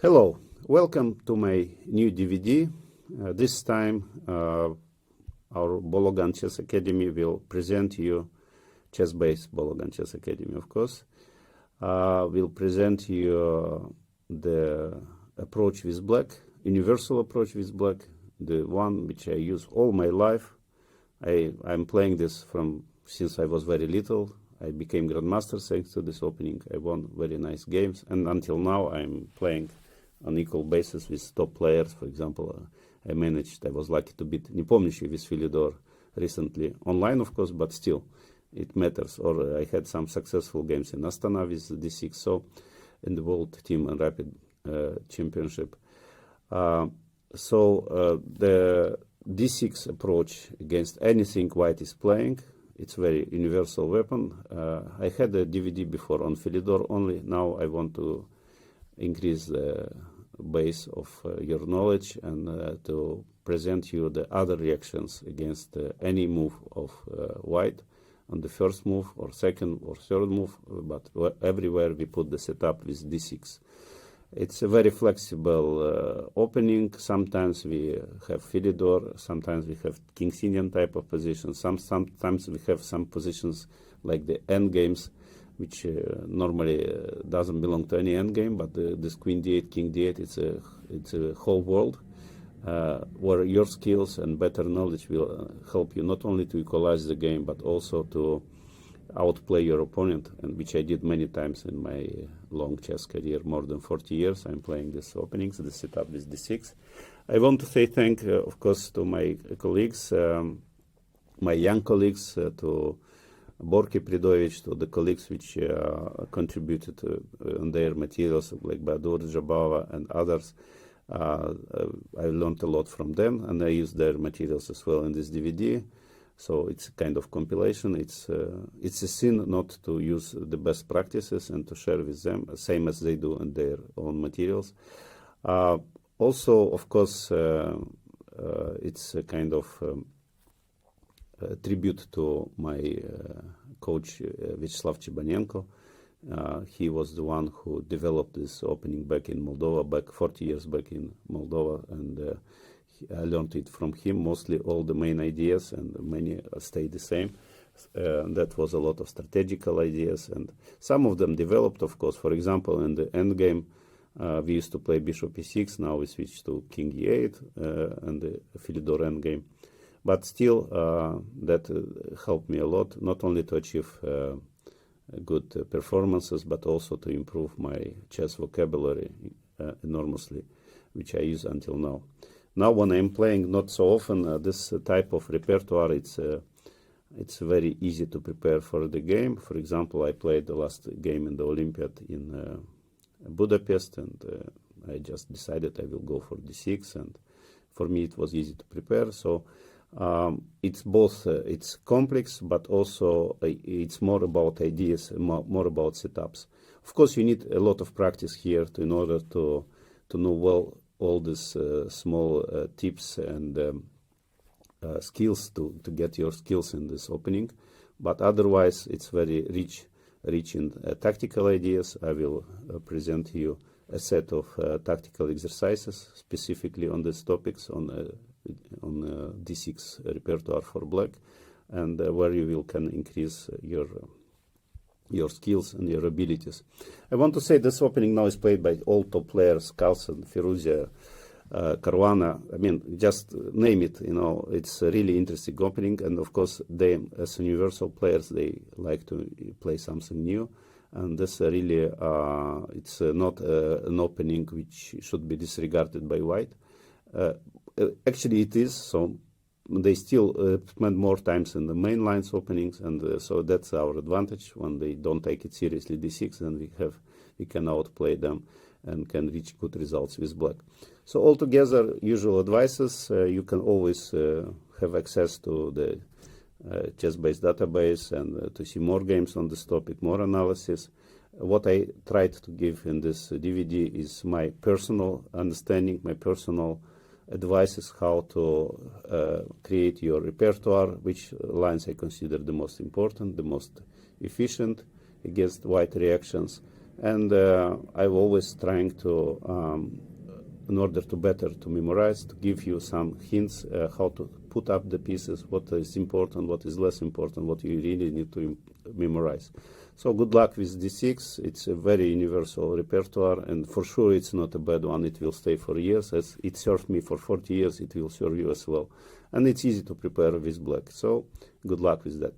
Hello, welcome to my new DVD. This time our Bologan Chess Academy will present you, chess-based Bologan Chess Academy of course, will present you the approach with black, universal approach with black, the one which I use all my life. I'm playing this since I was very little. I became grandmaster thanks to this opening. I won very nice games, and until now I'm playing on equal basis with top players. For example, I was lucky to beat Nepomniachtchi with Philidor recently, online of course, but still it matters. Or I had some successful games in Astana with d6, so in the World Team and Rapid Championship. So the d6 approach against anything white is playing, it's very universal weapon. I had a DVD before on Philidor only. Now I want to increase the base of your knowledge and to present you the other reactions against any move of white on the first move or second or third move, but everywhere we put the setup with d6. It's a very flexible opening. Sometimes we have Philidor, sometimes we have King-Indian type of positions, sometimes we have some positions like the endgames, which normally doesn't belong to any endgame, but this Queen d8, King d8, it's a whole world where your skills and better knowledge will help you not only to equalize the game, but also to outplay your opponent, and which I did many times in my long chess career, more than 40 years. I'm playing these openings, the setup with d6. I want to say thank, of course, to my colleagues, my young colleagues, to Borki Pridovich, to the colleagues which contributed on their materials, like Badur, Jabava, and others. I learned a lot from them, and I used their materials as well in this DVD. So it's a kind of compilation. It's a sin not to use the best practices and to share with them, same as they do in their own materials. Also, of course, it's a kind of tribute to my coach Vyacheslav Chebanenko. He was the one who developed this opening back in Moldova, 40 years back in Moldova, and I learned it from him, mostly all the main ideas, and many stay the same. That was a lot of strategical ideas, and some of them developed, of course. For example, in the endgame, we used to play bishop e6, now we switched to king e8 and the Philidor endgame. But still, that helped me a lot, not only to achieve good performances, but also to improve my chess vocabulary enormously, which I use until now. Now, when I'm playing not so often, this type of repertoire, it's very easy to prepare for the game. For example, I played the last game in the Olympiad in Budapest, and I just decided I will go for d6, and for me it was easy to prepare. So it's both, it's complex, but also it's more about ideas, more about setups. Of course, you need a lot of practice here in order to know well all these small tips and skills to get your skills in this opening. But otherwise, it's very rich in tactical ideas. I will present you a set of tactical exercises specifically on these topics, on d6 repertoire for black, and where you can increase your skills and your abilities. I want to say this opening now is played by all top players: Carlsen, Firuzia, Caruana. I mean, just name it. You know, it's a really interesting opening, and of course, they, as universal players, they like to play something new. And this really, it's not an opening which should be disregarded by white. Actually, it is. So they still spend more times in the main lines openings, and so that's our advantage. When they don't take it seriously, d6, then we can outplay them and can reach good results with black. So altogether, usual advices. You can always have access to the chess-based database and to see more games on this topic, more analysis. What I tried to give in this DVD is my personal understanding, my personal advice is how to create your repertoire, which lines I consider the most important, the most efficient against white reactions, And I'm always trying to, in order to better to memorize, to give you some hints how to put up the pieces, what is important, what is less important, what you really need to memorize. So good luck with D6. It's a very universal repertoire, and for sure it's not a bad one. It will stay for years. As it served me for 40 years, it will serve you as well. And it's easy to prepare with black. So good luck with that.